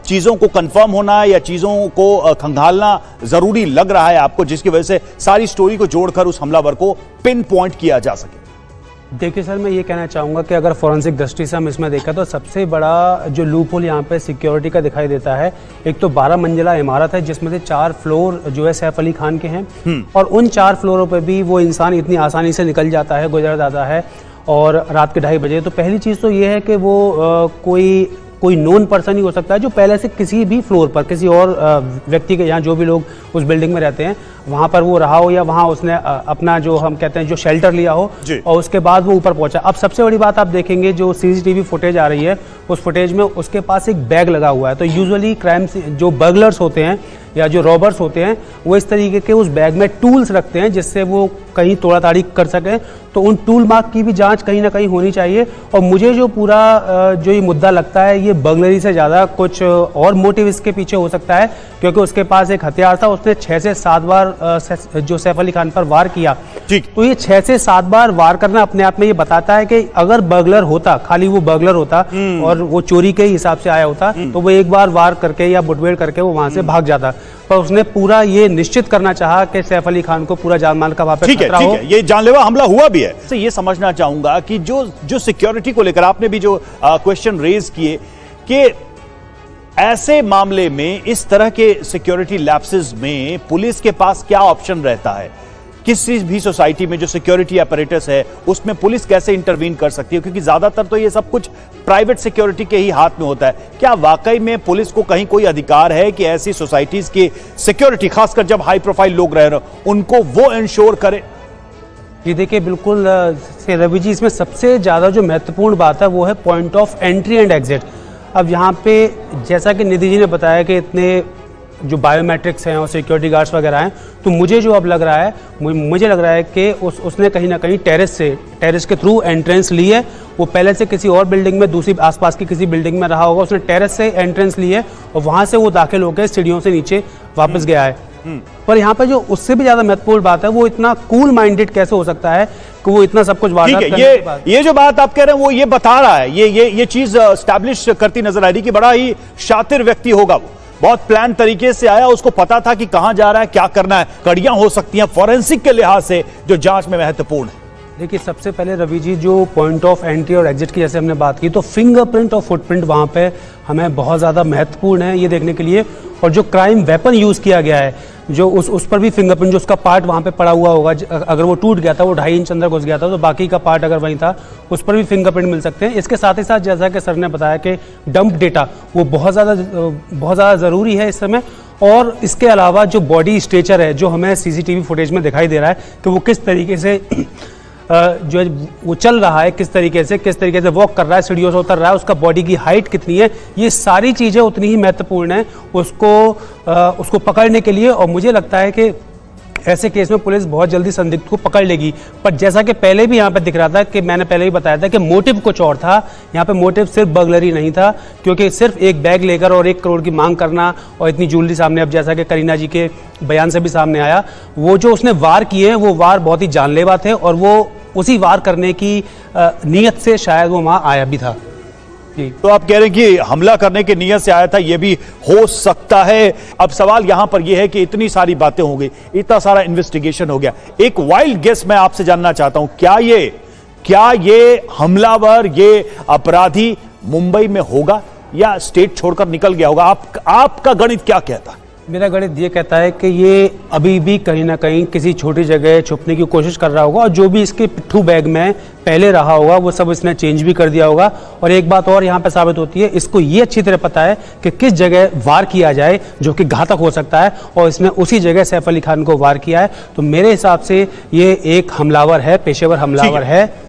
चीजों को कंफर्म होना या चीजों को खंगालना जरूरी लग रहा है आपको, जिसकी वजह से सारी स्टोरी को जोड़कर उस हमलावर को पिन पॉइंट किया जा सके? देखिए सर, मैं ये कहना चाहूँगा कि अगर फॉरेंसिक दृष्टि से हम इसमें देखें तो सबसे बड़ा जो लूप होल यहाँ पे सिक्योरिटी का दिखाई देता है, एक तो 12 मंजिला इमारत है जिसमें से 4 फ्लोर जो है सैफ अली खान के हैं और उन 4 फ्लोरों पे भी वो इंसान इतनी आसानी से निकल जाता है, गुजर जाता है और रात के 2:30 बजे। तो पहली चीज़ तो ये है कि वो कोई नोन पर्सन ही हो सकता है जो पहले से किसी भी फ्लोर पर किसी और व्यक्ति के यहाँ जो भी लोग उस बिल्डिंग में रहते हैं वहाँ पर वो रहा हो या वहाँ उसने अपना जो हम कहते हैं जो शेल्टर लिया हो और उसके बाद वो ऊपर पहुँचा। अब सबसे बड़ी बात आप देखेंगे जो CCTV फुटेज आ रही है उस फुटेज में उसके पास एक बैग लगा हुआ है। तो यूजुअली क्राइम जो बर्गलर्स होते हैं या जो रॉबर्स होते हैं वो इस तरीके के उस बैग में टूल्स रखते हैं जिससे वो कहीं तोड़ा ताड़ी कर सकें। तो उन टूल मार्क की भी जांच कहीं ना कहीं होनी चाहिए। और मुझे जो पूरा जो ये मुद्दा लगता है ये बर्गलरी से ज़्यादा कुछ और मोटिव इसके पीछे हो सकता है, क्योंकि उसके पास एक हथियार था। उसने 6 से 7 बार जो सैफ अली खान पर वार किया। तो ये 6 से 7 बार वार करना अपने आप में ये बताता है कि अगर बर्गलर होता, खाली वो बर्गलर होता और वो चोरी के हिसाब से आया होता तो वो एक बार वार करके या मुठभेड़ करके वो वहां से भाग जाता। पर उसने पूरा ये निश्चित करना चाहा कि सैफ अली खान को पूरा जान माल का वहां पे खतरा हो। ये जानलेवा हमला हुआ भी है। तो ये समझना चाहूंगा कि जो सिक्योरिटी को लेकर आपने भी जो क्वेश्चन रेज किए कि ऐसे मामले में इस तरह के सिक्योरिटी लैप्सेस में पुलिस के पास क्या ऑप्शन रहता है? किसी भी सोसाइटी में जो सिक्योरिटी अपरेटस है उसमें पुलिस कैसे इंटरवीन कर सकती है? क्योंकि ज्यादातर तो ये सब कुछ प्राइवेट सिक्योरिटी के ही हाथ में होता है। क्या वाकई में पुलिस को कहीं कोई अधिकार है कि ऐसी सोसाइटीज की सिक्योरिटी, खासकर जब हाई प्रोफाइल लोग रह रहे हो, उनको वो इंश्योर करे? ये देखिए बिल्कुल रवि जी, इसमें सबसे ज़्यादा जो महत्वपूर्ण बात है वो है point of entry and exit. अब यहाँ पे जैसा कि निधि जी ने बताया कि इतने जो बायोमेट्रिक्स हैं और सिक्योरिटी गार्ड्स वगैरह हैं, तो मुझे जो अब लग रहा है मुझे लग रहा है कि उसने कहीं ना कहीं टेरेस के थ्रू एंट्रेंस ली है। वो पहले से किसी और बिल्डिंग में, दूसरी आसपास की किसी बिल्डिंग में रहा होगा, उसने टेरेस से एंट्रेंस ली है और वहाँ से वो दाखिल होकर सीढ़ियों से नीचे वापस गया है। पर यहाँ पर जो उससे भी ज़्यादा महत्वपूर्ण बात है वो इतना कूल माइंडेड कैसे हो सकता है कि वो इतना सब कुछ वारदात करने के बाद। ये जो बात आप कह रहे हैं वो ये बता रहा है, ये चीज एस्टैब्लिश करती नजर आ रही कि बड़ा ही शातिर व्यक्ति होगा वो, बहुत प्लान तरीके से आया, उसको पता था कि कहां जा रहा है, क्या करना है। कड़ियां हो सकती हैं फॉरेंसिक के लिहाज से जो जांच में महत्वपूर्ण है। देखिए सबसे पहले रवि जी, जो पॉइंट ऑफ एंट्री और एग्जिट की जैसे हमने बात की, तो फिंगरप्रिंट और फुटप्रिंट वहाँ पे हमें बहुत ज़्यादा महत्वपूर्ण है ये देखने के लिए। और जो क्राइम वेपन यूज़ किया गया है, जो उस पर भी फिंगरप्रिंट, जो उसका पार्ट वहाँ पे पड़ा हुआ होगा, अगर वो टूट गया था, वो 2.5 इंच अंदर घुस गया था, तो बाकी का पार्ट अगर वहीं था उस पर भी फिंगरप्रिंट मिल सकते हैं। इसके साथ ही साथ जैसा कि सर ने बताया कि डंप डेटा वो बहुत ज़्यादा ज़रूरी है इस समय। और इसके अलावा जो बॉडी स्ट्रेचर है जो हमें CCTV फुटेज में दिखाई दे रहा है कि वो किस तरीके से जो है वो चल रहा है, किस तरीके से वॉक कर रहा है, सीढ़ियों से उतर रहा है, उसका बॉडी की हाइट कितनी है, ये सारी चीज़ें उतनी ही महत्वपूर्ण है उसको पकड़ने के लिए। और मुझे लगता है कि ऐसे केस में पुलिस बहुत जल्दी संदिग्ध को पकड़ लेगी। पर जैसा कि पहले भी यहाँ पे दिख रहा था कि मैंने पहले भी बताया था कि मोटिव कुछ और था। यहाँ पे मोटिव सिर्फ बर्गलरी नहीं था, क्योंकि सिर्फ एक बैग लेकर और 1 करोड़ की मांग करना और इतनी ज्वेलरी सामने, अब जैसा कि करीना जी के बयान से भी सामने आया, वो जो उसने वार किए हैं वो वार बहुत ही जानलेवा थे और वो उसी वार करने की नीयत से शायद वो वहाँ आया भी था। तो आप कह रहे हैं कि हमला करने की नीयत से आया था, यह भी हो सकता है। अब सवाल यहां पर यह है कि इतनी सारी बातें हो गई, इतना सारा इन्वेस्टिगेशन हो गया, एक वाइल्ड गेस मैं आपसे जानना चाहता हूं, क्या ये हमलावर, ये अपराधी मुंबई में होगा या स्टेट छोड़कर निकल गया होगा? आपका गणित क्या कहता है? मेरा गणित ये कहता है कि ये अभी भी कहीं ना कहीं किसी छोटी जगह छुपने की कोशिश कर रहा होगा और जो भी इसके पिट्ठू बैग में पहले रहा होगा वो सब इसने चेंज भी कर दिया होगा। और एक बात और यहाँ पे साबित होती है, इसको ये अच्छी तरह पता है कि किस जगह वार किया जाए जो कि घातक हो सकता है, और इसने उसी जगह सैफ अली खान को वार किया है। तो मेरे हिसाब से ये एक हमलावर है, पेशेवर हमलावर है।